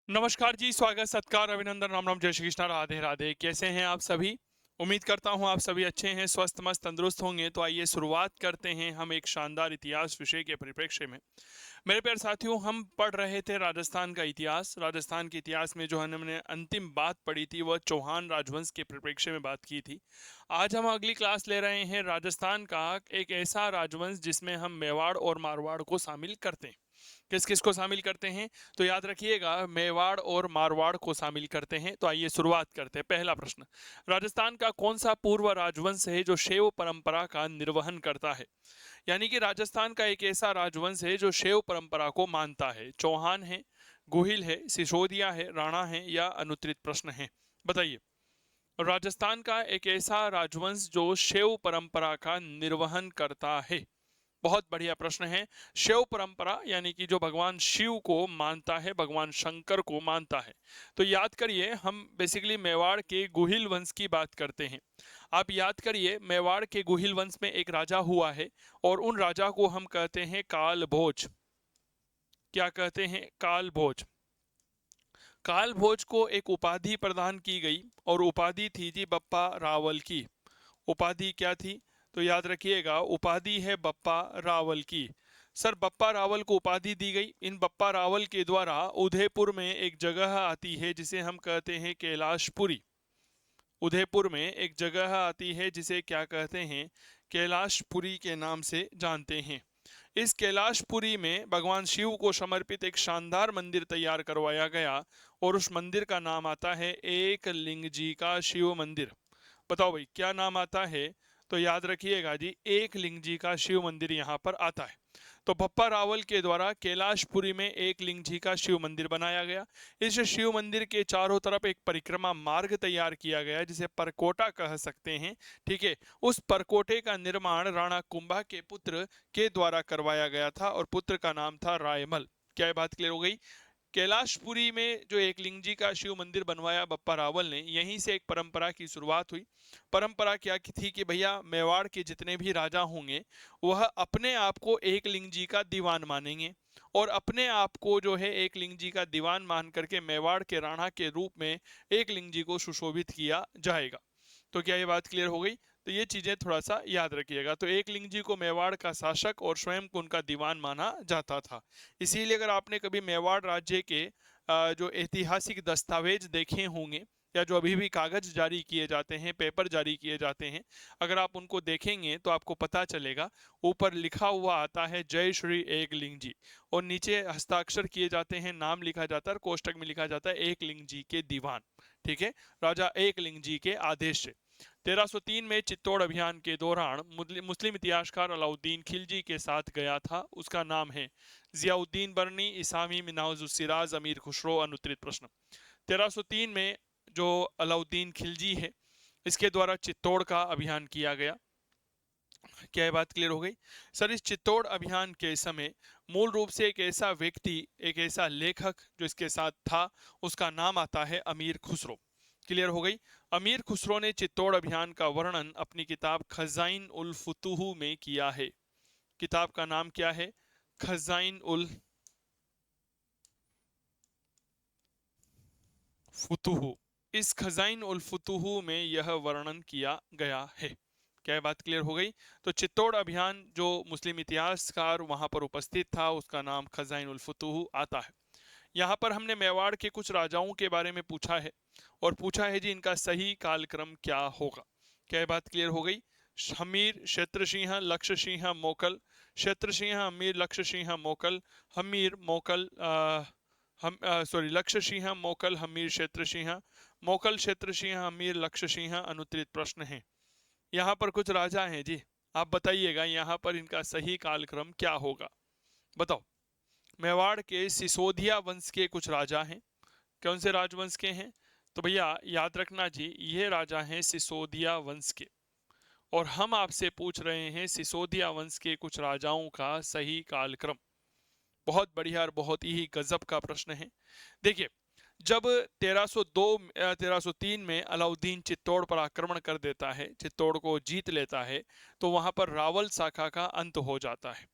नमस्कार जी, स्वागत, सत्कार, अभिनंदन, राम राम, जय श्री कृष्णा, राधे राधे। कैसे हैं आप सभी? उम्मीद करता हूँ आप सभी अच्छे हैं, स्वस्थ मस्त तंदुरुस्त होंगे। तो आइए शुरुआत करते हैं हम एक शानदार इतिहास विषय के परिप्रेक्ष्य में। मेरे प्यारे साथियों, हम पढ़ रहे थे राजस्थान का इतिहास। राजस्थान के इतिहास में जो हमने अंतिम बात पढ़ी थी वह चौहान राजवंश के परिप्रेक्ष्य में बात की थी। आज हम अगली क्लास ले रहे हैं राजस्थान का एक ऐसा राजवंश जिसमें हम मेवाड़ और मारवाड़ को शामिल करते हैं। किस किस को शामिल करते हैं? तो याद रखिएगा, मेवाड़ और मारवाड़ को शामिल करते हैं। तो आइए शुरुआत करते हैं। पहला प्रश्न, राजस्थान का कौन सा पूर्व राजवंश है जो शैव परंपरा का निर्वहन करता है? यानी कि राजस्थान का एक ऐसा राजवंश है जो शैव परंपरा को मानता है। चौहान है, गोहिल है, सिसोदिया है, राणा है या अनुत्तरित प्रश्न है? बताइए। राजस्थान का एक ऐसा राजवंश जो शैव परंपरा का निर्वहन करता है। बहुत बढ़िया प्रश्न है। शिव परंपरा यानी कि जो भगवान शिव को मानता है, भगवान शंकर को मानता है। तो याद करिए, हम बेसिकली मेवाड़ के गुहिल वंश की बात करते हैं। आप याद करिए, मेवाड़ के गुहिल वंश में एक राजा हुआ है और उन राजा को हम कहते हैं काल भोज। क्या कहते हैं? काल भोज। काल भोज को एक उपाधि प्रदान की गई और उपाधि थी जी बप्पा रावल की। उपाधि क्या थी? तो याद रखिएगा, उपाधि है बप्पा रावल की। सर, बप्पा रावल को उपाधि दी गई। इन बप्पा रावल के द्वारा उदयपुर में एक जगह आती है जिसे हम कहते हैं कैलाशपुरी। उदयपुर में एक जगह आती है जिसे क्या कहते हैं? कैलाशपुरी के नाम से जानते हैं। इस कैलाशपुरी में भगवान शिव को समर्पित एक शानदार मंदिर तैयार करवाया गया और उस मंदिर का नाम आता है एक लिंग जी का शिव मंदिर। बताओ भाई, क्या नाम आता है? तो याद रखिएगा जी, एक लिंग जी का शिव मंदिर यहाँ पर आता है। तो बप्पा रावल के द्वारा कैलाशपुरी में एक लिंग जी का शिव मंदिर बनाया गया। इस शिव मंदिर के चारों तरफ एक परिक्रमा मार्ग तैयार किया गया जिसे परकोटा कह सकते हैं। ठीक है। उस परकोटे का निर्माण राणा कुंभा के पुत्र के द्वारा करवाया गया था और पुत्र का नाम था रायमल। क्या ये बात क्लियर हो गई? कैलाशपुरी में जो एकलिंग जी का शिव मंदिर बनवाया बप्पा रावल ने, यहीं से एक परंपरा की शुरुआत हुई। परंपरा क्या की थी कि भैया, मेवाड़ के जितने भी राजा होंगे वह अपने आप को एकलिंग जी का दीवान मानेंगे और अपने आप को जो है एकलिंग जी का दीवान मान करके मेवाड़ के राणा के रूप में एकलिंग जी को सुशोभित किया जाएगा। तो क्या ये बात क्लियर हो गई? तो ये चीजें थोड़ा सा याद रखिएगा। तो एकलिंग जी को मेवाड़ का शासक और स्वयं को उनका दीवान माना जाता था। इसीलिए अगर आपने कभी मेवाड़ राज्य के जो ऐतिहासिक दस्तावेज देखे होंगे या जो अभी भी कागज जारी किए जाते हैं, पेपर जारी किए जाते हैं, अगर आप उनको देखेंगे तो आपको पता चलेगा, ऊपर लिखा हुआ आता है जय श्री एकलिंग जी और नीचे हस्ताक्षर किए जाते हैं, नाम लिखा जाता है और कोष्टक में लिखा जाता है एकलिंग जी के दीवान। ठीक है। राजा एकलिंग जी के आदेश से 1303 में चित्तौड़ अभियान के दौरान मुस्लिम इतिहासकार अलाउद्दीन खिलजी के साथ गया था। उसका नाम है जियाउद्दीन बरनी, इसामी, मिनाजुस्सिराज, अमीर खुसरो। अनुत्तरित प्रश्न। 1303 में जो अलाउद्दीन खिलजी है, इसके द्वारा चित्तौड़ का अभियान किया गया। क्या ये बात क्लियर हो गई? सर, इस चित्तौड़ अभियान के समय मूल रूप से एक ऐसा व्यक्ति, एक ऐसा लेखक जो इसके साथ था, उसका नाम आता है अमीर खुसरो। क्लियर हो गई? अमीर खुसरो ने चित्तौड़ अभियान का वर्णन अपनी किताब खजाइन उल फुतूह में किया है। किताब का नाम क्या है? खजाइन उल फुतूह। इस खजाइन उल फुतूह में यह वर्णन किया गया है। क्या बात क्लियर हो गई? तो चित्तौड़ अभियान जो मुस्लिम इतिहासकार वहां पर उपस्थित था, उसका नाम खजाइन उल फुतूह आता है। यहाँ पर हमने मेवाड़ के कुछ राजाओं के बारे में पूछा है और पूछा है जी इनका सही कालक्रम क्या होगा। क्या बात क्लियर हो गई? हमीर, क्षेत्रसिंह, लक्ष्य सिंह, मोकल। क्षेत्रसिंह, हमीर, लक्ष्य सिंह, मोकल। हमीर, मोकल, हम सॉरी, लक्ष्य सिंह, मोकल, हमीर, क्षेत्र सिंह। मोकल, क्षेत्र सिंह, हमीर, लक्ष्य सिंह। अनुत्तरित प्रश्न है। यहाँ पर कुछ राजा हैं जी, आप बताइएगा यहाँ पर इनका सही कालक्रम क्या होगा। बताओ। मेवाड़ के सिसोदिया वंश के कुछ राजा हैं। कौन से राजवंश के हैं? तो भैया याद रखना जी, ये राजा हैं सिसोदिया वंश के और हम आपसे पूछ रहे हैं सिसोदिया वंश के कुछ राजाओं का सही कालक्रम। बहुत बढ़िया और बहुत ही गजब का प्रश्न है। देखिए, जब 1302 1303 में अलाउद्दीन चित्तौड़ पर आक्रमण कर देता है, चित्तौड़ को जीत लेता है, तो वहां पर रावल शाखा का अंत हो जाता है।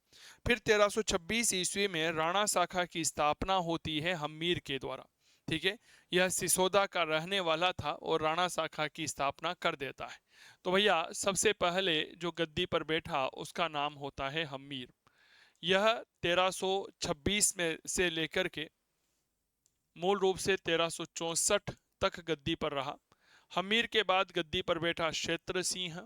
फिर 1326 ईस्वी में राणा शाखा की स्थापना होती है हम्मीर के द्वारा। ठीक है। यह सिसोदा का रहने वाला था और राणा शाखा की स्थापना कर देता है। तो भैया सबसे पहले जो गद्दी पर बैठा उसका नाम होता है हम्मीर। यह 1326 में से लेकर के मूल रूप से 1364 तक गद्दी पर रहा। हमीर के बाद गद्दी पर बैठा क्षेत्र सिंह।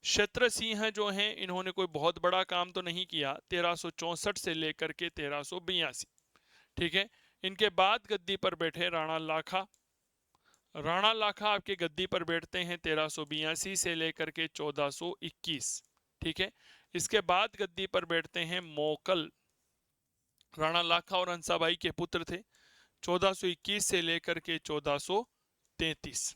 क्षेत्र सिंह जो हैं इन्होंने कोई बहुत बड़ा काम तो नहीं किया 1364 से लेकर के 1382, ठीक है। इनके बाद गद्दी पर बैठे राणा लाखा। राणा लाखा आपके गद्दी पर बैठते हैं 1382 से लेकर के 1421, ठीक है। इसके बाद गद्दी पर बैठते हैं मोकल। राणा लाखा और हंसाबाई के पुत्र थे, 1421 से लेकर के 1433।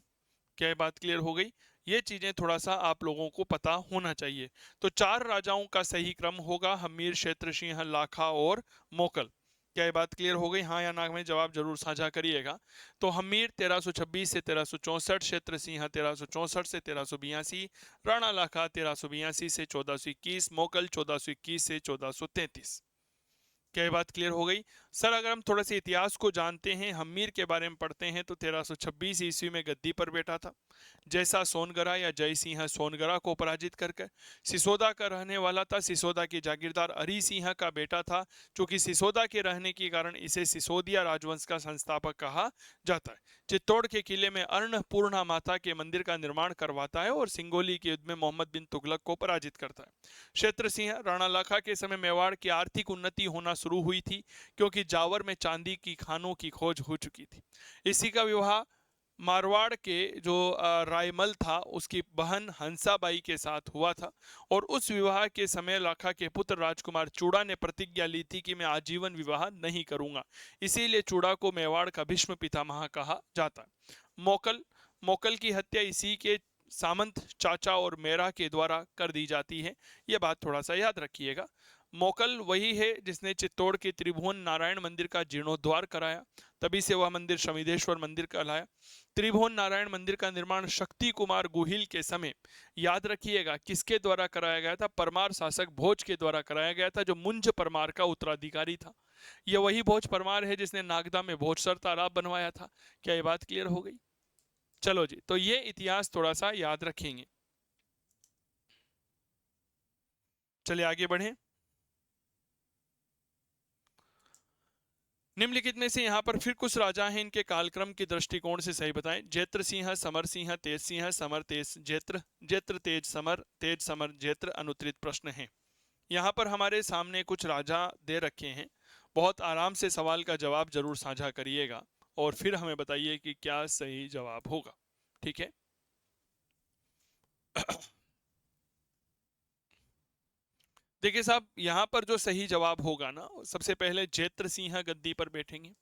क्या ये बात क्लियर हो गई? ये चीजें थोड़ा सा आप लोगों को पता होना चाहिए। तो 4 राजाओं का सही क्रम होगा हमीर, क्षेत्र सिंह, लाखा और मोकल। क्या ये बात क्लियर हो गई? हाँ या ना में जवाब जरूर साझा करिएगा। तो हमीर 1326 से 1364, क्षेत्र सिंह 1364 से 1382, राणा लाखा 1382 से 1421, मोकल 1421 से 1433। क्या ये बात क्लियर हो गई? सर अगर हम थोड़ा सा इतिहास को जानते हैं, हमीर के बारे में पढ़ते हैं तो 1326 ईस्वी में गद्दी पर बैठा था, जैसा सोनगरा या जय सिंह सोनगरा को पराजित करके। सिसोदा का रहने वाला था, सिसोदा के जागीरदार अरी सिंह का बेटा था। चूंकि सिसोदा के रहने के कारण इसे सिसोदिया राजवंश का संस्थापक कहा जाता है। चित्तौड़ के किले में अन्नपूर्णा माता के मंदिर का निर्माण करवाता है और सिंगोली के युद्ध में मोहम्मद बिन तुगलक को पराजित करता है। क्षेत्र सिंह, राणा लाखा के समय मेवाड़ की आर्थिक उन्नति होना शुरू हुई थी क्योंकि जावर में चांदी की खानों की खोज हो चुकी थी। इसी का विवाह मारवाड़ के जो रायमल था उसकी बहन हंसाबाई के साथ हुआ था और उस विवाह के समय लाखा के पुत्र राजकुमार चूड़ा ने प्रतिज्ञा ली थी कि मैं आजीवन विवाह नहीं करूंगा। इसीलिए चूड़ा को मेवाड़ का भीष्म पितामह कहा जाता है। मोकल, मोकल की हत्या इसी के सामंत चाचा और मेरा के द्वारा कर दी जाती है। यह बात थोड़ा सा याद रखिएगा। मोकल वही है जिसने चित्तौड़ के त्रिभुवन नारायण मंदिर का जीर्णोद्धार कराया, तभी से वह मंदिर शमिदेश्वर मंदिर कहलाया। त्रिभुवन नारायण मंदिर का निर्माण शक्ति कुमार गुहिल के समय, याद रखिएगा, किसके द्वारा कराया गया था? परमार शासक भोज के द्वारा कराया गया था, जो मुंज परमार का उत्तराधिकारी था। यह वही भोज परमार है जिसने नागदा में भोजसर तालाब बनवाया था। क्या ये बात क्लियर हो गई? चलो जी, तो ये इतिहास थोड़ा सा याद रखेंगे। चलिए आगे बढ़ें। निम्नलिखित में से यहाँ पर फिर कुछ राजा हैं, इनके कालक्रम के दृष्टिकोण से सही बताएं। जैत्र सिंह, समर सिंह, तेज सिंह, समर तेज जैत्र, जैत्र तेज समर जैत्र। अनुत्तरित प्रश्न है। यहाँ पर हमारे सामने कुछ राजा दे रखे हैं। बहुत आराम से सवाल का जवाब जरूर साझा करिएगा और फिर हमें बताइए कि क्या सही जवाब होगा, ठीक है। देखिए साहब, यहां पर जो सही जवाब होगा ना, सबसे पहले जैत्र सिंह गद्दी पर बैठेंगे।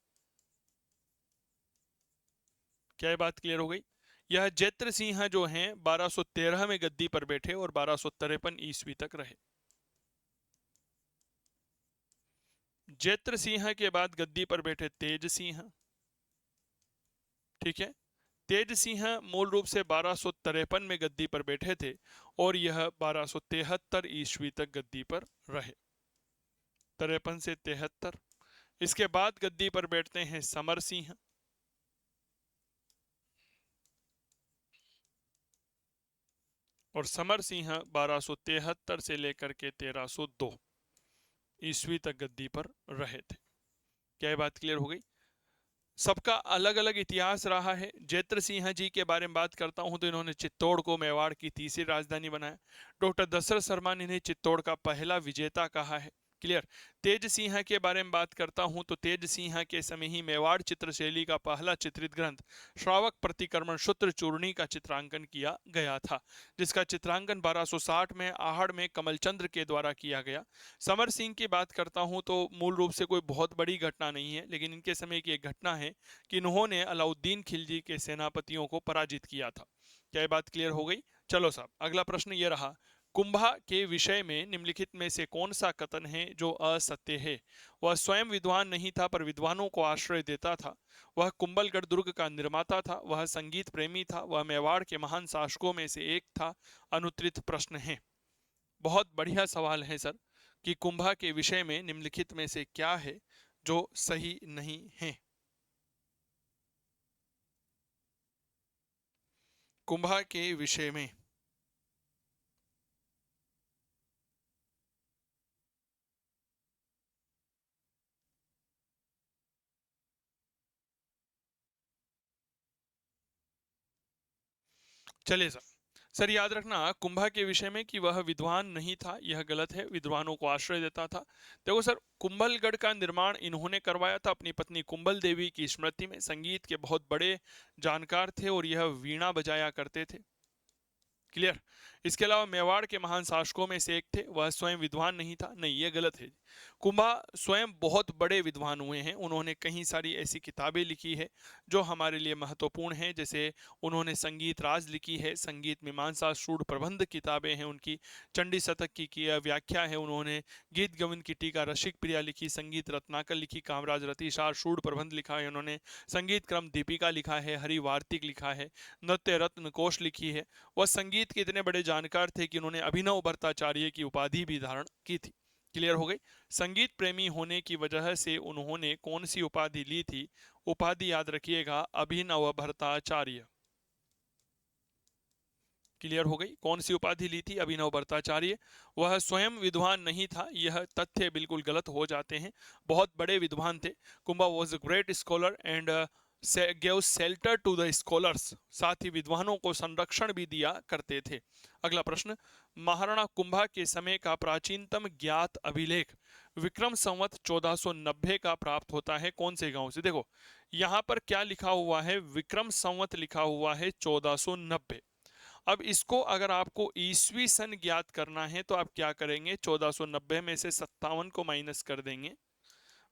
क्या ये बात क्लियर हो गई? यह जैत्र सिंह जो हैं 1213 में गद्दी पर बैठे और 1253 ईस्वी तक रहे। जैत्र सिंह के बाद गद्दी पर बैठे तेज सिंह, ठीक है। तेज सिंह मूल रूप से 1253 में गद्दी पर बैठे थे और यह 1273 ईस्वी तक गद्दी पर रहे, 53 से 73। इसके बाद गद्दी पर बैठते हैं समर सिंह। और समर सिंह 1273 से लेकर के 1302 ईस्वी तक गद्दी पर रहे थे। क्या ये बात क्लियर हो गई? सबका अलग अलग इतिहास रहा है। जैत्र सिंह जी के बारे में बात करता हूं तो इन्होंने चित्तौड़ को मेवाड़ की तीसरी राजधानी बनाया। डॉक्टर दशरथ शर्मा ने इन्हें चित्तौड़ का पहला विजेता कहा है। क्लियर। तेज सिंह के बारे में बात करता हूं तो तेज सिंह के समय ही मेवाड़ चित्रशैली का पहला चित्रित ग्रंथ श्रावक प्रतिक्रमण सूत्र चूर्णी का चित्रांकन किया गया था, जिसका चित्रांकन 1260 में आहड़ में कमलचंद्र के द्वारा किया गया। समर सिंह की बात करता हूं तो मूल रूप से कोई बहुत बड़ी घटना नहीं है, लेकिन इनके समय की एक घटना है कि इन्होंने अलाउद्दीन खिलजी के सेनापतियों को पराजित किया था। क्या ये बात क्लियर हो गई? चलो साहब, अगला प्रश्न ये रहा। कुंभा के विषय में निम्नलिखित में से कौन सा कथन है जो असत्य है? वह स्वयं विद्वान नहीं था पर विद्वानों को आश्रय देता था। वह कुंभलगढ़ दुर्ग का निर्माता था। वह संगीत प्रेमी था। वह मेवाड़ के महान शासकों में से एक था। अनुत्तरित प्रश्न है। बहुत बढ़िया सवाल है सर कि कुंभा के विषय में निम्नलिखित में से क्या है जो सही नहीं है। कुंभा के विषय में। चलिए सर, सर याद रखना कुंभा के विषय में कि वह विद्वान नहीं था, यह गलत है, विद्वानों को आश्रय देता था। देखो सर, कुंभलगढ़ का निर्माण इन्होंने करवाया था अपनी पत्नी कुंभल देवी की स्मृति में। संगीत के बहुत बड़े जानकार थे और यह वीणा बजाया करते थे। क्लियर। इसके अलावा मेवाड़ के महान शासकों में से एक थे, वह स्वयं विद्वान नहीं था, नहीं ये गलत है। कुंभा स्वयं बहुत बड़े विद्वान हुए हैं, उन्होंने कई सारी ऐसी किताबें लिखी है जो हमारे लिए महत्वपूर्ण हैं। जैसे उन्होंने संगीत राज लिखी है, संगीत मीमांसा सूड प्रबंध किताबें हैं उनकी, चंडी शतक की व्याख्या है उन्होंने, गीत गोविंद की टीका रसिक प्रिया लिखी, संगीत रत्नाकर लिखी, कामराज रतिसार सूड प्रबंध लिखा है उन्होंने, संगीत क्रम दीपिका लिखा है, हरिवार्तिक लिखा है, नृत्य रत्न कोश लिखी है। वह संगीत के इतने बड़े जानकार थे कि उन्होंने अभिनव भट्टाचार्य की उपाधि भी धारण की थी। क्लियर हो गई। संगीत प्रेमी होने की वजह से उन्होंने कौन सी उपाधि ली थी? उपाधि याद रखिएगा, अभिनव भट्टाचार्य। क्लियर हो गई। कौन सी उपाधि ली थी? अभिनव भट्टाचार्य। वह स्वयं विद्वान नहीं था, यह तथ्य बिल्कुल गलत हो जाते हैं, बहुत बड़े विद्वान थे। Kumbha was a great scholar and gave shelter to the scholars, साथ ही विद्वानों को संरक्षण भी दिया करते थे। अगला प्रश्न, महाराणा कुंभा के समय का प्राचीनतम ज्ञात अभिलेख विक्रम संवत 1490 का प्राप्त होता है कौन से गांव से? देखो यहां पर क्या लिखा हुआ है, विक्रम संवत लिखा हुआ है 1490। अब इसको अगर आपको ईसवी सन ज्ञात करना है तो आप क्या करेंगे, 1490 में से 57 को माइनस कर देंगे।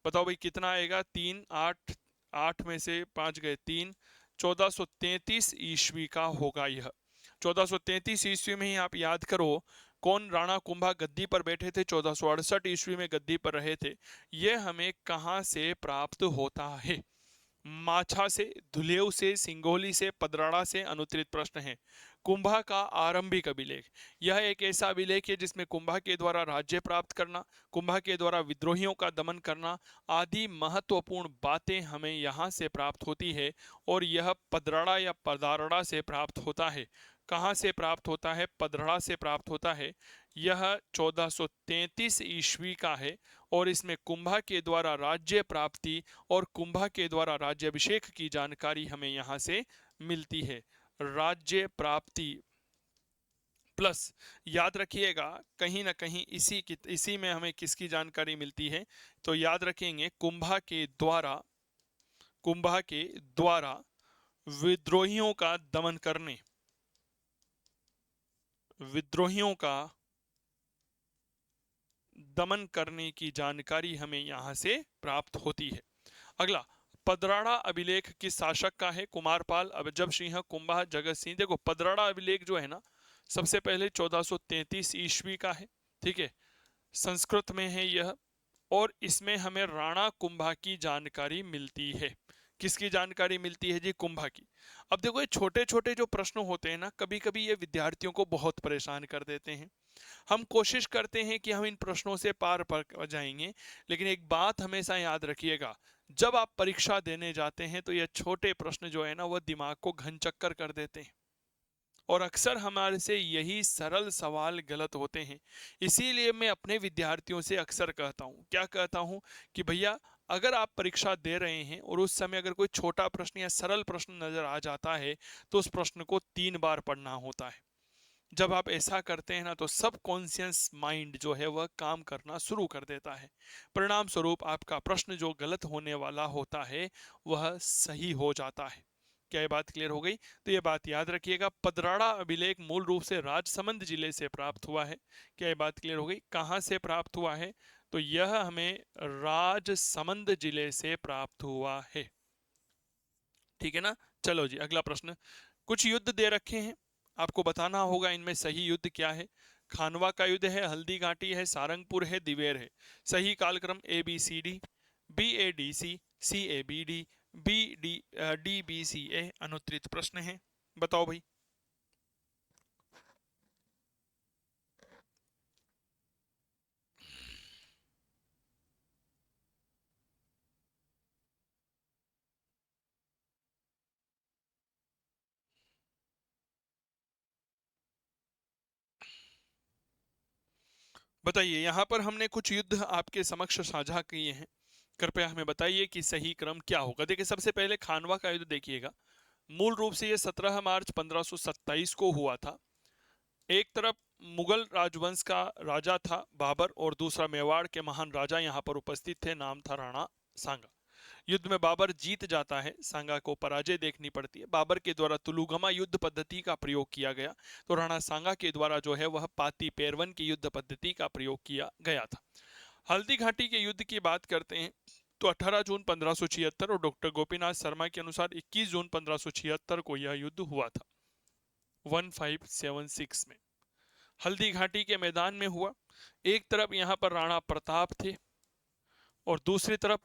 बताओ भाई कितना आएगा? 3 8, 8 में से 5 गए 3, 1433 ईस्वी का होगा यह। 1433 ईस्वी में ही आप याद करो कौन राणा कुंभा गद्दी पर बैठे थे, 1468 ईस्वी में गद्दी पर रहे थे। यह हमें कहां से प्राप्त होता है? माछा से, धुलेव से, सिंगोली से, पदराड़ा से। अनुत्तरित प्रश्न है। कुंभा का आरंभिक अभिलेख, यह एक ऐसा अभिलेख है जिसमें कुंभा के द्वारा राज्य प्राप्त करना, कुंभा के द्वारा विद्रोहियों का दमन करना आदि महत्वपूर्ण बातें हमें यहाँ से प्राप्त होती है, और यह पदराड़ा या पदारड़ा से प्राप्त होता है। कहाँ से प्राप्त होता है? पदराड़ा से प्राप्त होता है। यह 1433 ईस्वी का है और इसमें कुंभा के द्वारा राज्य प्राप्ति और कुंभा के द्वारा राज्याभिषेक की जानकारी हमें यहाँ से मिलती है। राज्य प्राप्ति प्लस याद रखिएगा कहीं ना कहीं इसी में हमें किसकी जानकारी मिलती है, तो याद रखेंगे कुंभा के द्वारा विद्रोहियों का दमन करने, विद्रोहियों का दमन करने की जानकारी हमें यहां से प्राप्त होती है। अगला, पदराड़ा अभिलेख किस शासक का है? कुमारपाल, अजब सिंह, कुंभा, जगत सिंह। देखो पदराड़ा अभिलेख जो है ना, सबसे पहले 1433 ईस्वी का है, ठीक है, संस्कृत में है यह, और इसमें हमें राणा कुंभा की जानकारी मिलती है। किसकी जानकारी मिलती है जी? कुंभा की। अब देखो ये छोटे छोटे जो प्रश्न होते हैं ना, कभी कभी ये विद्यार्थियों को बहुत परेशान कर देते हैं। हम कोशिश करते हैं कि हम इन प्रश्नों से पार पर जाएंगे, लेकिन एक बात हमेशा याद रखिएगा, जब आप परीक्षा देने जाते हैं तो ये छोटे प्रश्न जो है ना वह दिमाग को घन चक्कर कर देते हैं, और अक्सर हमारे से यही सरल सवाल गलत होते हैं। इसीलिए मैं अपने विद्यार्थियों से अक्सर कहता हूँ, क्या कहता हूँ कि भैया अगर आप परीक्षा दे रहे हैं और उस समय अगर कोई छोटा प्रश्न या सरल प्रश्न नजर आ जाता है तो उस प्रश्न को 3 बार पढ़ना होता है। जब आप ऐसा करते हैं ना तो सब कॉन्शियस माइंड जो है वह काम करना शुरू कर देता है। परिणाम स्वरूप आपका प्रश्न जो गलत होने वाला होता है वह सही हो जाता है। क्या ये बात क्लियर हो गई? तो ये बात याद रखिएगा, पदराड़ा अभिलेख मूल रूप से राजसमंद जिले से प्राप्त हुआ है। क्या ये बात क्लियर हो गई? कहाँ से प्राप्त हुआ है? तो यह हमें राजसमंद जिले से प्राप्त हुआ है। ठीक है ना? चलो जी अगला प्रश्न, कुछ युद्ध दे रखे हैं, आपको बताना होगा इनमें सही युद्ध क्या है। खानवा का युद्ध है, हल्दी घाटी है, सारंगपुर है, दिवेर है। सही कालक्रम ABCD, BADC, CABD, DBCA। अनुत्तरित प्रश्न है, बताओ भाई। बताइए, यहाँ पर हमने कुछ युद्ध आपके समक्ष साझा किए हैं, कृपया हमें बताइए कि सही क्रम क्या होगा। देखिए, सबसे पहले खानवा का युद्ध देखिएगा। मूल रूप से ये 17 मार्च 1527 को हुआ था। एक तरफ मुगल राजवंश का राजा था बाबर और दूसरा मेवाड़ के महान राजा यहाँ पर उपस्थित थे, नाम था राणा सांगा। युद्ध में बाबर जीत जाता है, सांगा को पराजय देखनी पड़ती है। बाबर के द्वारा तुलुगमा युद्ध पद्धति का प्रयोग किया गया, तो राणा सांगा के द्वारा जो है वह पाती पेरवन की युद्ध पद्धति का प्रयोग किया गया था। हल्दी घाटी के युद्ध की बात करते हैं तो 18 जून 1576 और डॉक्टर गोपीनाथ शर्मा के अनुसार 21 जून 1576 को यह युद्ध हुआ था, 1576 में हल्दी घाटी के मैदान में हुआ। एक तरफ यहाँ पर राणा प्रताप थे और दूसरी तरफ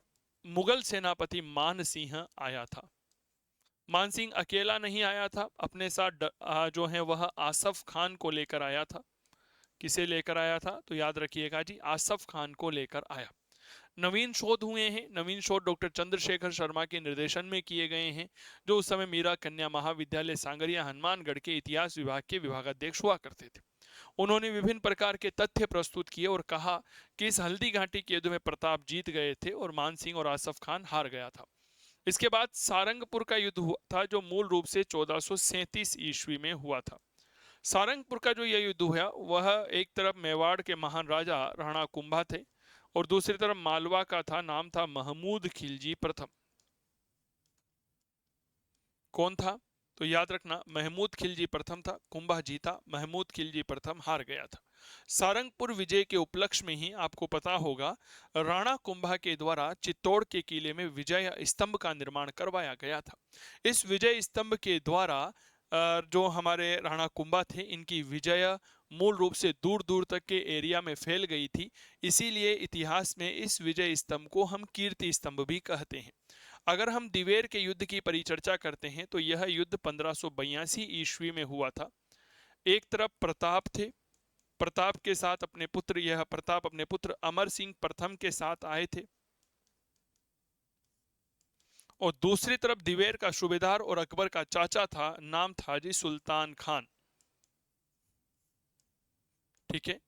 मुगल सेनापति मान सिंह आया था। मान सिंह अकेला नहीं आया था, अपने साथ जो है वह आसफ खान को लेकर आया था। किसे लेकर आया था? तो याद रखिएगा जी, आसफ खान को लेकर आया। नवीन शोध हुए हैं, नवीन शोध डॉक्टर चंद्रशेखर शर्मा के निर्देशन में किए गए हैं, जो उस समय मीरा कन्या महाविद्यालय सांगरिया हनुमानगढ़ के इतिहास विभाग के विभागाध्यक्ष हुआ करते थे। उन्होंने विभिन्न प्रकार के तथ्य प्रस्तुत किए और कहा कि इस हल्दी घाटी के युद्ध में प्रताप जीत गए थे और मान सिंह और आसफ खान हार गया था। इसके बाद सारंगपुर का युद्ध हुआ था, जो मूल रूप से 1437 ईस्वी में हुआ था। सारंगपुर का जो यह युद्ध हुआ वह एक तरफ मेवाड़ के महान राजा राणा कुंभा थे और दूसरी तरफ मालवा का था, नाम था महमूद खिलजी प्रथम। कौन था? तो याद रखना, महमूद खिलजी प्रथम था, कुंभा जीता, महमूद खिलजी प्रथम हार गया था। सारंगपुर विजय के उपलक्ष्य में ही आपको पता होगा राणा कुंभा के द्वारा चित्तौड़ के किले में विजय स्तंभ का निर्माण करवाया गया था। इस विजय स्तंभ के द्वारा जो हमारे राणा कुंभा थे, इनकी विजय मूल रूप से दूर दूर तक के एरिया में फैल गई थी। इसीलिए इतिहास में इस विजय स्तंभ को हम कीर्ति स्तंभ भी कहते हैं। अगर हम दिवेर के युद्ध की परिचर्चा करते हैं तो यह युद्ध 1582 ईस्वी में हुआ था। एक तरफ प्रताप थे, प्रताप के साथ अपने पुत्र, यह प्रताप अपने पुत्र अमर सिंह प्रथम के साथ आए थे और दूसरी तरफ दिवेर का सूबेदार और अकबर का चाचा था, नाम था जी सुल्तान खान। ठीक है,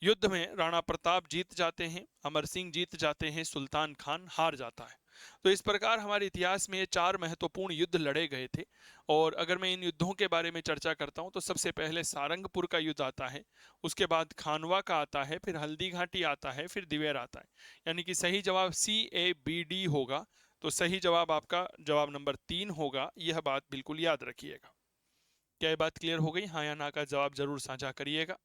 युद्ध में राणा प्रताप जीत जाते हैं, अमर सिंह जीत जाते हैं, सुल्तान खान हार जाता है। तो इस प्रकार हमारे इतिहास में ये 4 महत्वपूर्ण युद्ध लड़े गए थे। और अगर मैं इन युद्धों के बारे में चर्चा करता हूं तो सबसे पहले सारंगपुर का युद्ध आता है, उसके बाद खानवा का आता है, फिर हल्दी घाटी आता है, फिर दिवेर आता है। यानी कि सही जवाब CABD होगा। तो सही जवाब आपका जवाब नंबर 3 होगा। यह बात बिल्कुल याद रखिएगा। क्या ये बात क्लियर हो गई? हाँ या ना का जवाब जरूर साझा करिएगा।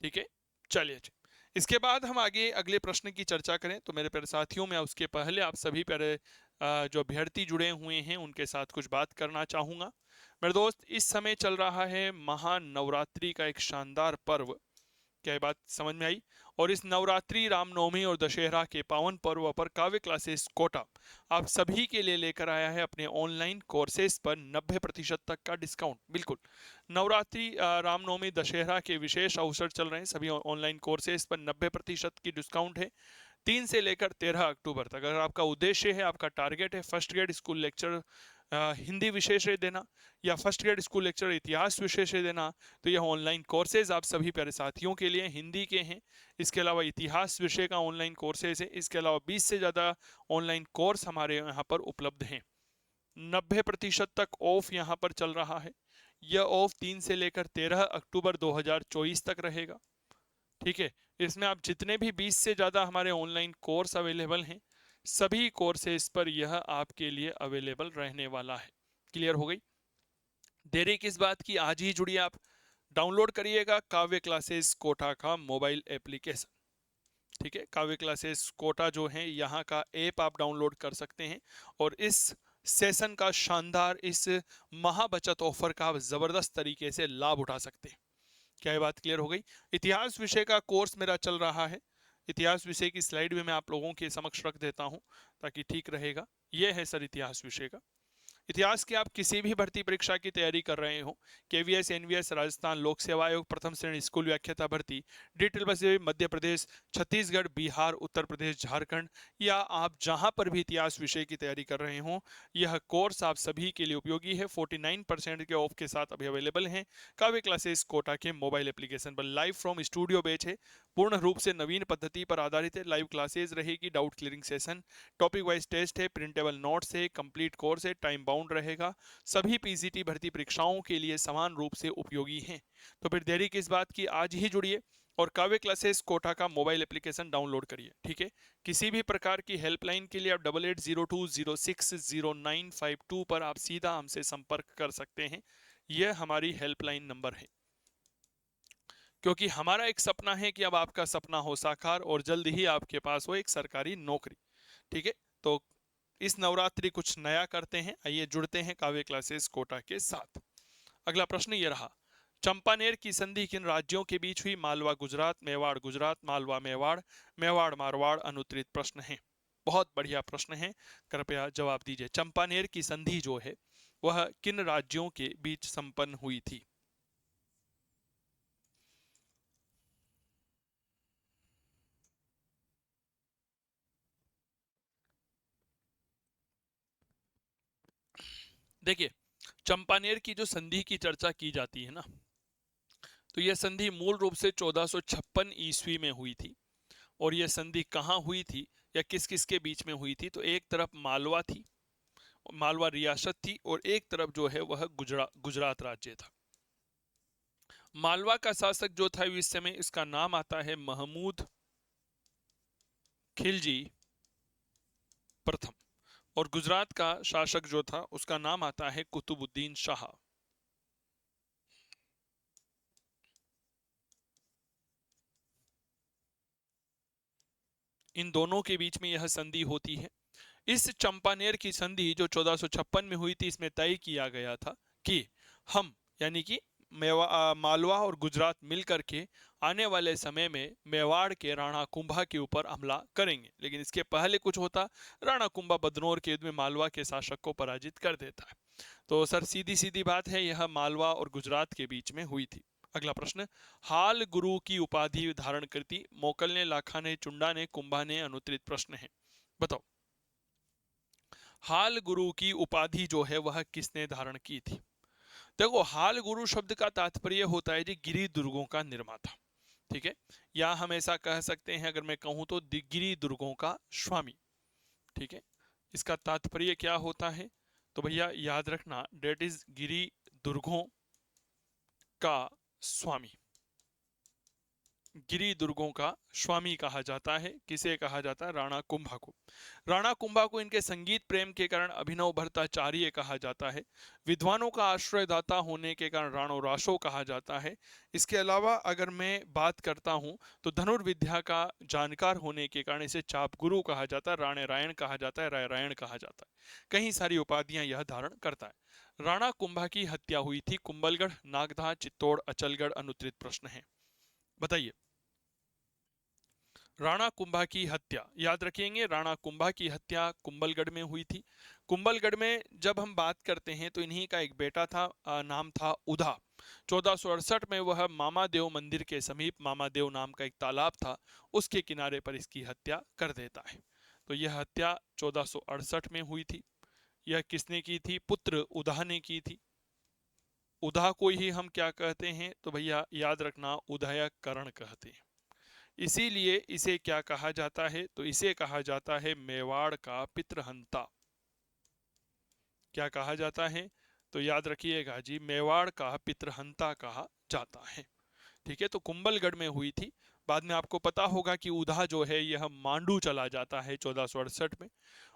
ठीक है, चलिए जी। इसके बाद हम आगे अगले प्रश्न की चर्चा करें तो मेरे प्यारे साथियों, मैं उसके पहले आप सभी प्यारे जो अभ्यर्थी जुड़े हुए हैं उनके साथ कुछ बात करना चाहूंगा। मेरे दोस्त, इस समय चल रहा है महानवरात्रि का एक शानदार पर्व। क्या ये बात समझ में आई? और इस नवरात्रि, रामनवमी और दशहरा के पावन पर्व पर काव्य क्लासेस कोटा आप सभी के लिए लेकर आया है अपने ऑनलाइन कोर्सेज पर 90% तक का डिस्काउंट। बिल्कुल, नवरात्रि, रामनवमी, दशहरा के विशेष अवसर चल रहे हैं। सभी ऑनलाइन कोर्सेज पर 90% की डिस्काउंट है, 3 से लेकर 13 अक्टूबर तक। अगर आपका उद्देश्य है, आपका टारगेट है first grade school lecture Hindi विशेषण देना या फर्स्ट ग्रेड स्कूल लेक्चर इतिहास विशेषण देना, तो यह ऑनलाइन कोर्सेज आप सभी प्यारे साथियों के लिए हिंदी के हैं। इसके अलावा इतिहास विषय का ऑनलाइन कोर्सेज है। इसके अलावा 20 से ज़्यादा ऑनलाइन कोर्स हमारे यहाँ पर उपलब्ध हैं। 90% तक ऑफ यहाँ पर चल रहा है। यह ऑफ 3 से लेकर 13 अक्टूबर 2024 तक रहेगा। ठीक है, इसमें आप जितने भी 20 से ज़्यादा हमारे ऑनलाइन कोर्स अवेलेबल हैं, सभी कोर्सेज पर यह आपके लिए अवेलेबल रहने वाला है। क्लियर हो गई? देरी किस बात की, आज ही जुड़िए। आप डाउनलोड करिएगा काव्य क्लासेस कोटा का मोबाइल एप्लीकेशन। ठीक है, काव्य क्लासेस कोटा जो है यहाँ का ऐप आप डाउनलोड कर सकते हैं और इस सेशन का शानदार, इस महाबचत ऑफर का जबरदस्त तरीके से लाभ उठा सकते हैं। क्या ये बात क्लियर हो गई? इतिहास विषय का कोर्स मेरा चल रहा है। इतिहास विषय की स्लाइड भी मैं आप लोगों के समक्ष रख देता हूं ताकि ठीक रहेगा। यह है सर इतिहास विषय का। इतिहास के आप किसी भी भर्ती परीक्षा की तैयारी कर रहे हो, केवीएस, एनवीएस, राजस्थान लोक सेवा आयोग, प्रथम श्रेणी स्कूल व्याख्याता भर्ती, DSSB मध्य प्रदेश, छत्तीसगढ़, बिहार, उत्तर प्रदेश, झारखंड, या आप जहां पर भी इतिहास विषय की तैयारी कर रहे हो, यह कोर्स आप सभी के लिए उपयोगी है। 49% के ऑफ के साथ अभी अवेलेबल हैं। काव्य क्लासेस कोटा के मोबाइल एप्लीकेशन पर लाइव फ्रॉम स्टूडियो बैच है, पूर्ण रूप से नवीन पद्धति पर आधारित है। लाइव क्लासेस रहेगी, doubt clearing session, topic wise test है, प्रिंटेबल नोट्स है, कंप्लीट कोर्स है, टाइम बाउंड रहेगा। सभी पीसीटी भर्ती परीक्षाओं के लिए समान रूप से उपयोगी हैं। तो फिर देरी किस बात की, आज ही जुड़िए और काव्य क्लासेस कोटा का मोबाइल एप्लीकेशन डाउनलोड करिए। ठीक है, किसी भी प्रकार की हेल्पलाइन के लिए आप 8802060952 पर आप सीधा हमसे संपर्क कर सकते हैं। यह हमारी हेल्पलाइन नंबर है, क्योंकि हमारा एक सपना है कि अब आपका सपना हो साकार और जल्द ही आपके पास हो एक सरकारी नौकरी। ठीक है, तो इस नवरात्रि कुछ नया करते हैं, आइए जुड़ते हैं काव्य क्लासेस कोटा के साथ। अगला प्रश्न ये रहा, चंपानेर की संधि किन राज्यों के बीच हुई? मालवा गुजरात, मेवाड़ गुजरात, मालवा मेवाड़, मेवाड़ मारवाड़। अनुत्तरित प्रश्न है, बहुत बढ़िया प्रश्न है, कृपया जवाब दीजिए। चंपानेर की संधि जो है वह किन राज्यों के बीच संपन्न हुई थी? देखिए, चंपानेर की जो संधि की चर्चा की जाती है ना, तो यह संधि मूल रूप से 1456 ईस्वी में हुई थी। और यह संधि कहाँ हुई थी या किस किस के बीच में हुई थी? तो एक तरफ मालवा थी, मालवा रियासत थी, और एक तरफ जो है वह गुजरात राज्य था। मालवा का शासक जो था इस समय, इसका नाम आता है महमूद खिलजी प्रथम, और गुजरात का शासक जो था उसका नाम आता है कुतुबुद्दीन शाह। इन दोनों के बीच में यह संधि होती है। इस चंपानेर की संधि जो 1456 में हुई थी, इसमें तय किया गया था कि हम यानी कि मालवा और गुजरात मिलकर के आने वाले समय में मेवाड़ के राणा कुंभा के ऊपर हमला करेंगे। लेकिन इसके पहले कुछ होता, राणा कुंभा बदनौर के युद्ध में मालवा के शासक को पराजित कर देता है। तो सर सीधी सीधी बात है, यह मालवा और गुजरात के बीच में हुई थी। अगला प्रश्न, हाल गुरु की उपाधि धारण करती? मोकल ने, लाखा ने, चुंडा ने, कुंभा ने। अनुत्तरित प्रश्न है, बताओ हाल गुरु की उपाधि जो है वह किसने धारण की थी? देखो, हाल गुरु शब्द का तात्पर्य होता है जी गिरि दुर्गों का निर्माता। ठीक है, या हम ऐसा कह सकते हैं, अगर मैं कहूं तो गिरि दुर्गों का स्वामी। ठीक है, इसका तात्पर्य क्या होता है? तो भैया याद रखना, डेट इज गिरि दुर्गों का स्वामी। गिरि दुर्गों का स्वामी कहा जाता है। किसे कहा जाता है? राणा कुंभा को। राणा कुंभा को इनके संगीत प्रेम के कारण अभिनव भट्टाचार्य कहा जाता है। विद्वानों का आश्रयदाता होने के कारण राणो रासो कहा जाता है। इसके अलावा अगर मैं बात करता हूं तो धनुर्विद्या का जानकार होने के कारण इसे चाप गुरु कहा जाता है, राणे रायण कहा जाता है, राय रायण कहा जाता है। कई सारी उपाधियां यह धारण करता है। राणा कुंभा की हत्या हुई थी कुंभलगढ़, नागदा, चित्तौड़, अचलगढ़। अनुत्तरित प्रश्न है, बताइए। राणा कुंभा की हत्या याद रखेंगे, राणा कुंभा की हत्या कुंभलगढ़ में हुई थी। कुंभलगढ़ में जब हम बात करते हैं तो इन्हीं का एक बेटा था, नाम था उधा। 1468 में वह मामादेव मंदिर के समीप मामादेव नाम का एक तालाब था, उसके किनारे पर इसकी हत्या कर देता है। तो यह हत्या 1468 में हुई थी। यह किसने की थी? पुत्र उधा ने की थी। उधा को ही हम क्या कहते हैं? तो भैया याद रखना, उदयकरण कहते हैं। इसीलिए इसे क्या कहा जाता है? तो इसे कहा जाता है मेवाड़ का पितृहंता। क्या कहा जाता है? तो याद रखिएगा जी, मेवाड़ का पितृहंता कहा जाता है। ठीक है, तो कुंभलगढ़ में हुई थी। बाद में आपको पता होगा कि उधा जो है यह मांडू चला जाता है 1468 में।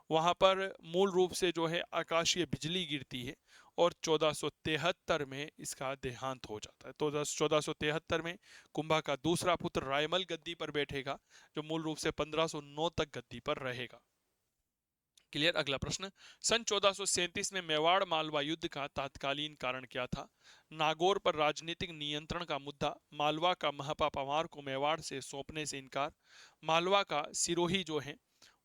वहां पर मूल रूप से जो है आकाशीय बिजली गिरती है और 1473 में इसका देहांत हो जाता है। तो 1473 में कुंभा का दूसरा पुत्र रायमल गद्दी पर बैठेगा, जो मूल रूप से 1509 तक गद्दी पर रहेगा। क्लियर। अगला प्रश्न, सन 1437 में मेवाड़ मालवा युद्ध का तात्कालीन कारण क्या था? नागौर पर राजनीतिक नियंत्रण का मुद्दा, मालवा का महपा पंवार को मेवाड़ से सौंपने से इनकार, मालवा का सिरोही जो है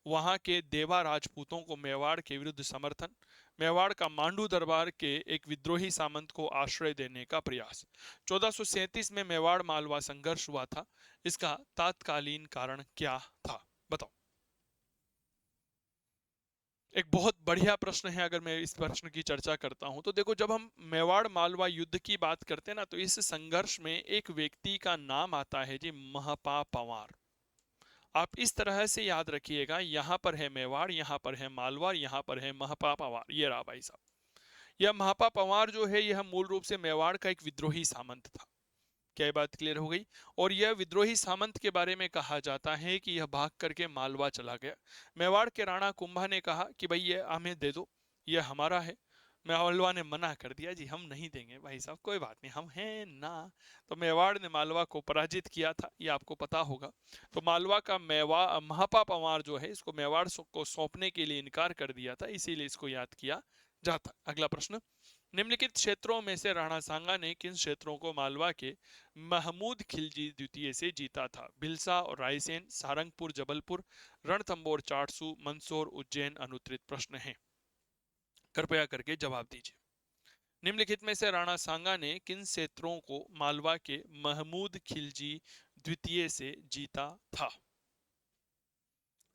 वहां के देवा राजपूतों को मेवाड़ के विरुद्ध समर्थन, मेवाड़ का मांडू दरबार के एक विद्रोही सामंत को आश्रय देने का प्रयास। 1437 में मेवाड़ मालवा संघर्ष हुआ था, इसका तात्कालीन कारण क्या था, बताओ। एक बहुत बढ़िया प्रश्न है। अगर मैं इस प्रश्न की चर्चा करता हूं तो देखो, जब हम मेवाड़ मालवा युद्ध की बात करते हैं ना, तो इस संघर्ष में एक व्यक्ति का नाम आता है जी, महपा पंवार। आप इस तरह से याद रखिएगा, यहां पर है मेवाड़, यहां पर है मालवा, यहां पर है महपा पंवार। ये रहा भाई साहब। यह महपा पंवार जो है, यह मूल रूप से मेवाड़ का एक विद्रोही सामंत था। क्या ये बात क्लियर हो गई? और यह विद्रोही सामंत के बारे में कहा जाता है कि यह भाग करके मालवा चला गया। मेवाड़ के राणा कुंभा ने कहा कि भाई ये हमें दे दो, यह हमारा है। मालवा ने मना कर दिया, जी हम नहीं देंगे भाई साहब, कोई बात नहीं, हम हैं ना। तो मेवाड़ ने मालवा को पराजित किया था, ये आपको पता होगा। तो मालवा का महापा पंवार जो है, इसको मेवाड़ को सौंपने के लिए इनकार कर दिया था, इसीलिए इसको याद किया जाता। अगला प्रश्न, निम्नलिखित क्षेत्रों में से राणा सांगा ने किन क्षेत्रों को मालवा के महमूद खिलजी द्वितीय से जीता था? भिलसा और रायसेन, सारंगपुर, जबलपुर, रणथंबोर, चाटसू, मंदसौर, उज्जैन। अनुत्तरित प्रश्न है, कृपया करके जवाब दीजिए। निम्नलिखित में से राणा सांगा ने किन क्षेत्रों को मालवा के महमूद खिलजी द्वितीय से जीता था?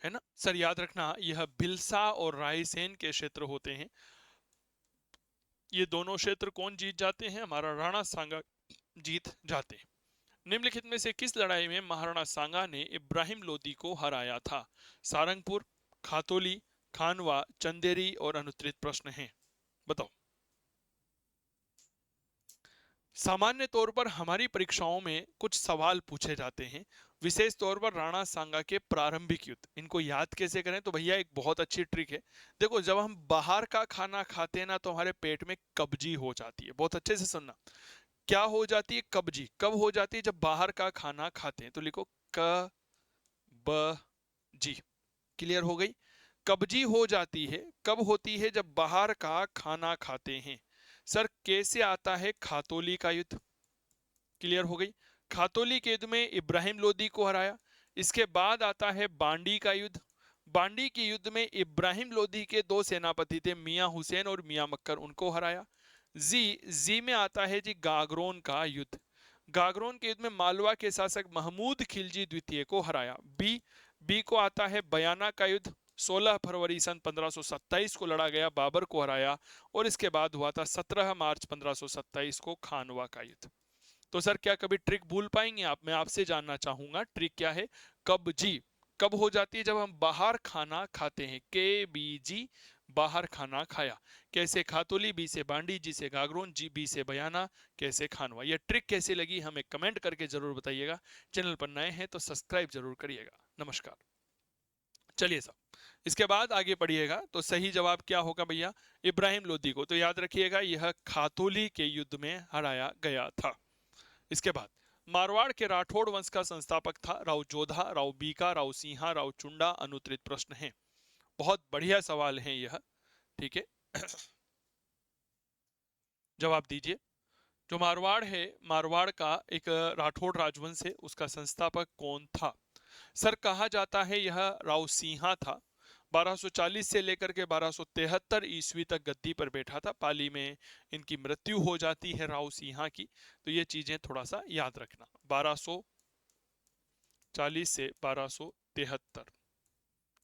है ना सर, याद रखना, यह भिलसा और रायसेन के क्षेत्र होते हैं। ये दोनों क्षेत्र कौन जीत जाते हैं? हमारा राणा सांगा जीत जाते हैं। निम्नलिखित में से किस लड़ाई में महाराणा सांगा ने इब्राहिम लोदी को हराया था? सारंगपुर, खातोली, खानवा, चंदेरी। और अनुत्तरित प्रश्न है, बताओ। सामान्य तौर पर हमारी परीक्षाओं में कुछ सवाल पूछे जाते हैं, विशेष तौर पर राणा सांगा के प्रारंभिक युद्ध। इनको याद कैसे करें? तो भैया एक बहुत अच्छी ट्रिक है। देखो, जब हम बाहर का खाना खाते हैं ना, तो हमारे पेट में कब्जी हो जाती है। बहुत अच्छे से सुनना, क्या हो जाती है? कब्जी। कब हो जाती है? जब बाहर का खाना खाते हैं। तो लिखो क ब जी। क्लियर हो गई? कब्जी हो जाती है कब होती है? जब बाहर का खाना खाते हैं। सर, कैसे आता है खातोली का युद्ध? क्लियर हो गई? खातोली के युद्ध में इब्राहिम लोदी को हराया। इसके बाद आता है बांडी का युद्ध। बांडी के युद्ध में इब्राहिम लोदी के दो सेनापति थे, मियां हुसैन और मियां मक्कर, उनको हराया। जी जी में आता है जी गागरोन का युद्ध। गागरोन के युद्ध में मालवा के शासक महमूद खिलजी द्वितीय को हराया। बी बी को आता है बयाना का युद्ध। 16 फरवरी सन 1527 को लड़ा गया, बाबर को हराया। और इसके बाद हुआ था 17 मार्च 1527 को खानवा का युद्ध। तो सर, क्या कभी ट्रिक भूल पाएंगे आप? मैं आपसे जानना चाहूंगा, ट्रिक क्या है? कब्जी कब हो जाती है? जब हम बाहर खाना खाते हैं। के बी जी, बाहर खाना खाया। कैसे खातोली? बी से बांडी, जी से गागरोन, जी बी से बयाना, कैसे खानवा। यह ट्रिक कैसी लगी हमें कमेंट करके जरूर बताइएगा। चैनल पर नए हैं तो सब्सक्राइब जरूर करिएगा। नमस्कार। चलिए साहब, इसके बाद आगे बढ़िएगा। तो सही जवाब क्या होगा भैया? इब्राहिम लोदी को। तो याद रखिएगा, यह खातोली के युद्ध में हराया गया था। इसके बाद मारवाड़ के राठौड़ वंश का संस्थापक था राव जोधा, राव बीका, राव सिंहा, राव चुंडा। अनुत्तरित प्रश्न है। बहुत बढ़िया सवाल है यह, ठीक है। जवाब दीजिए। जो मारवाड़ है, मारवाड़ का एक राठौड़ राजवंश है, उसका संस्थापक कौन था? सर, कहा जाता है यह राव सिंहा था। 1240 से लेकर के 1273 ईस्वी तक गद्दी पर बैठा था। पाली में इनकी मृत्यु हो जाती है राव सिंहा की। तो ये चीजें थोड़ा सा याद रखना। 1240 से 1273,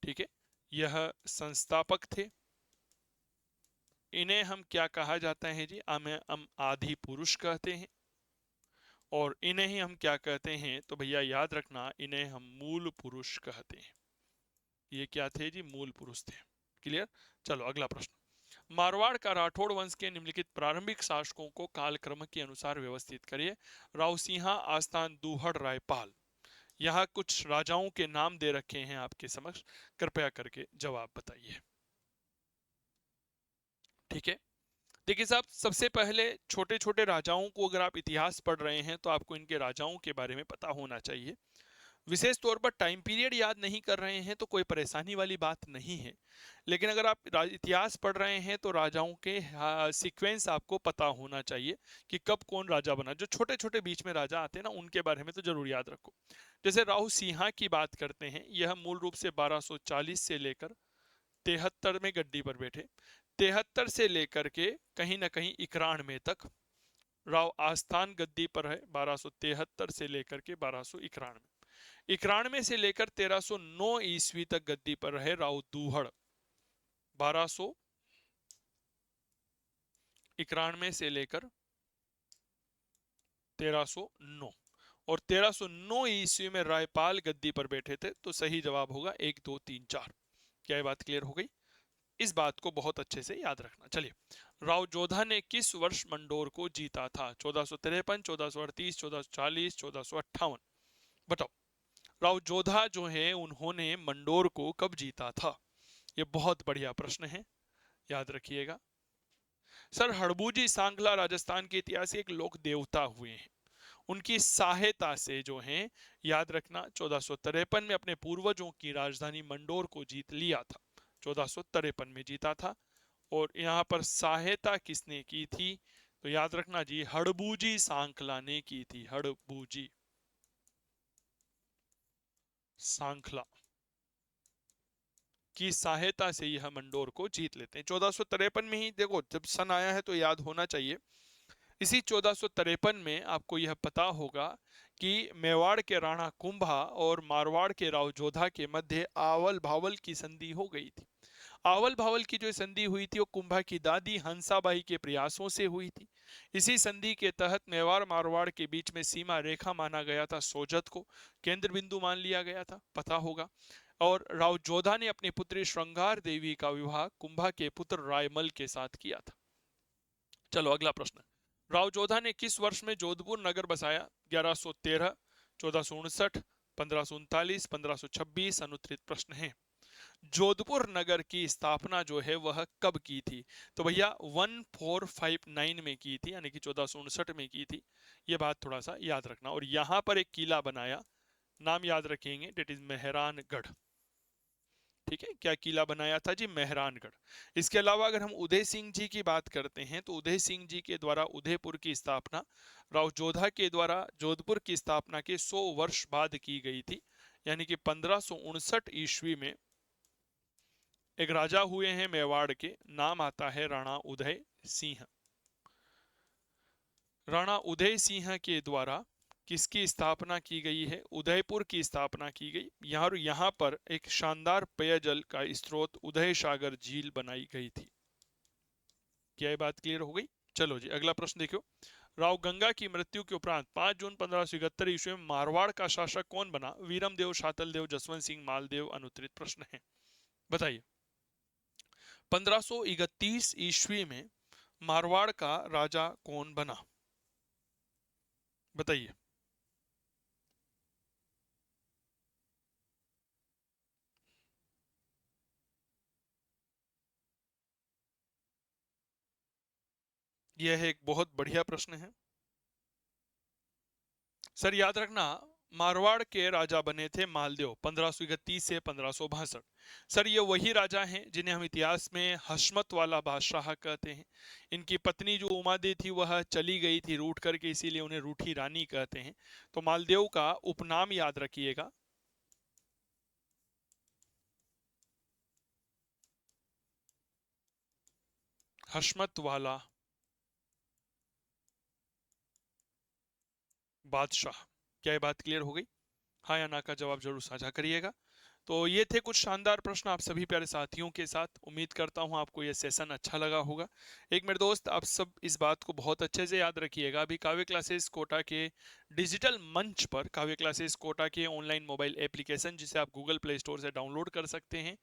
ठीक है। यह संस्थापक थे। इन्हें हम क्या कहा जाता है जी? हम आदि पुरुष कहते हैं। और इन्हें ही हम क्या कहते हैं? तो भैया याद रखना, इन्हें हम मूल पुरुष कहते हैं। ये क्या थे जी? मूल पुरुष थे। क्लियर? चलो अगला प्रश्न। मारवाड़ का राठौड़ वंश के निम्नलिखित प्रारंभिक शासकों को कालक्रम के अनुसार व्यवस्थित करिए। राव सिंहा, आस्थान, दूहड़, रायपाल। यहाँ कुछ राजाओं के नाम दे रखे हैं आपके समक्ष, कृपया करके जवाब बताइए। ठीक है, देखिए साहब, सबसे पहले छोटे छोटे राजाओं को अगर आप इतिहास पढ़ रहे हैं तो आपको इनके राजाओं के बारे में पता होना चाहिए। विशेष तौर पर टाइम पीरियड याद नहीं कर रहे हैं तो कोई परेशानी वाली बात नहीं है, लेकिन अगर आप इतिहास पढ़ रहे हैं तो राजाओं के सीक्वेंस आपको पता होना चाहिए कि कब कौन राजा बना। जो छोटे छोटे बीच में राजा आते हैं ना, उनके बारे में तो जरूर याद रखो। जैसे राहु सिंहा की बात करते हैं, यह मूल रूप से 1240 से लेकर 73 में गद्दी पर बैठे। 73 से लेकर के कहीं ना कहीं 91 तक राव आस्थान गद्दी पर है, 1273 से लेकर के 1291। 91 से लेकर 1309 ईस्वी तक गद्दी पर रहे राव दूहड़। 1291 से लेकर 1309, और 1309 ईस्वी में रायपाल गद्दी पर बैठे थे। तो सही जवाब होगा 1 2 3 4। क्या ये बात क्लियर हो गई? इस बात को बहुत अच्छे से याद रखना। चलिए, राव जोधा ने किस वर्ष मंडोर को जीता था? 1453, 1438, 1440, 1458। बताओ, राव जोधा जो है उन्होंने मंडोर को कब जीता था? ये बहुत बढ़िया प्रश्न है, याद रखिएगा। सर, हड़बूजी सांगला राजस्थान के इतिहास के एक लोक देवता हुए हैं। उनकी सहायता से जो है, याद रखना, 1453 में अपने पूर्वजों की राजधानी मंडोर को जीत लिया था। 1453 में जीता था। और यहाँ पर सहायता किसने की थी? तो याद रखना जी, हड़बूजी सांखला ने की थी। हड़बूजी सांखला की सहायता से यह मंडोर को जीत लेते हैं। 1453 में ही, देखो जब सन आया है तो याद होना चाहिए। इसी 1453 में आपको यह पता होगा कि मेवाड़ के राणा कुंभा और मारवाड़ के राव जोधा के मध्य आवल भावल की संधि हो गई थी। आवल भावल की जो संधि हुई थी वो कुंभा की दादी हंसाबाई के प्रयासों से हुई थी। इसी संधि के तहत मेवाड़ मारवाड़ के बीच में सीमा रेखा माना गया था, सोजत को केंद्र बिंदु मान लिया गया था, पता होगा। और राव जोधा ने अपनी पुत्री श्रृंगार देवी का विवाह कुंभा के पुत्र रायमल के साथ किया था। चलो अगला प्रश्न। राव जोधा ने किस वर्ष में जोधपुर नगर बसाया? 1113, 1459, 1539, 1526। अनुत्तरित प्रश्न है। जोधपुर नगर की स्थापना जो है वह कब की थी? तो भैया 1459 में की थी, यानी कि 1459 में की थी। ये बात थोड़ा सा याद रखना। और यहां पर एक किला बनाया, नाम याद रखेंगे, डेट इज मेहरानगढ़। ठीक है, क्या किला बनाया था जी? मेहरानगढ़। इसके अलावा अगर हम उदय सिंह जी की बात करते हैं तो उदय सिंह जी के द्वारा उदयपुर की स्थापना राव जोधा के द्वारा जोधपुर की स्थापना के 100 वर्ष बाद की गई थी, यानी कि 1559 ईस्वी में एक राजा हुए हैं मेवाड़ के, नाम आता है राणा उदय सिंह। राणा उदय सिंह के द्वारा किसकी स्थापना की गई है? उदयपुर की स्थापना की गई। यहाँ पर एक शानदार पेयजल का स्रोत उदय सागर झील बनाई गई थी। क्या ये बात क्लियर हो गई? चलो जी, अगला प्रश्न देखो। राव गंगा की मृत्यु के उपरांत 5 जून 1571 ईस्वी में मारवाड़ का शासक कौन बना? वीरम देव, शातल देव, जसवंत सिंह, मालदेव। अनुत्तरित प्रश्न है, बताइए। 1531 ईस्वी में मारवाड़ का राजा कौन बना? बताइए। यह एक बहुत बढ़िया प्रश्न है। सर याद रखना, मारवाड़ के राजा बने थे मालदेव, 1531 से 1562। सर ये वही राजा हैं जिन्हें हम इतिहास में हशमत वाला बादशाह कहते हैं। इनकी पत्नी जो उमादे थी वह चली गई थी रूठ करके, इसीलिए उन्हें रूठी रानी कहते हैं। तो मालदेव का उपनाम याद रखिएगा। हशमत वाला बादशाह। क्या ये बात क्लियर हो गई? हाँ या ना का जवाब जरूर साझा करिएगा। तो ये थे कुछ शानदार प्रश्न आप सभी प्यारे साथियों के साथ। उम्मीद करता हूं आपको ये सेशन अच्छा लगा होगा। एक मेरे दोस्त, आप सब इस बात को बहुत अच्छे से याद रखिएगा, अभी काव्य क्लासेस कोटा के डिजिटल मंच पर काव्य क्लासेस कोटा के ऑनलाइन मोबाइल एप्लीकेशन, जिसे आप गूगल प्ले स्टोर से डाउनलोड कर सकते हैं,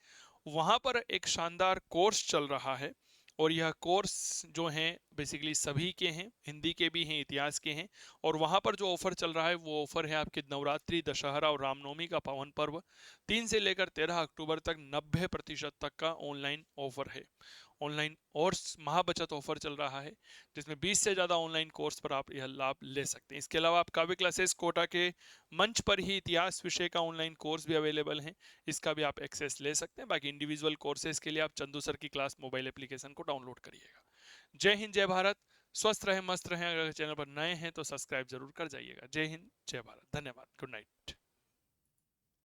वहां पर एक शानदार कोर्स चल रहा है। और यह कोर्स जो हैं बेसिकली सभी के हैं, हिंदी के भी हैं, इतिहास के हैं। और वहां पर जो ऑफर चल रहा है वो ऑफर है आपके नवरात्रि, दशहरा और रामनवमी का पावन पर्व 3 से लेकर 13 अक्टूबर तक 90% तक का ऑनलाइन ऑफर है। ऑनलाइन और महाबचत ऑफर चल रहा है, जिसमें 20 से ज़्यादा ऑनलाइन कोर्स पर आप यह लाभ ले सकते हैं। इसके अलावा आप काव्य क्लासेस कोटा के मंच पर ही इतिहास विषय का ऑनलाइन कोर्स भी अवेलेबल है, इसका भी आप एक्सेस ले सकते हैं। बाकी इंडिविजुअल कोर्सेज के लिए आप चंदू सर की क्लास मोबाइल एप्लीकेशन को डाउनलोड करिएगा। जय हिंद, जय भारत, स्वस्थ रहें, मस्त रहें। अगर चैनल पर नए हैं तो सब्सक्राइब जरूर कर जाइएगा। जय हिंद, जय भारत, धन्यवाद, गुड नाइट।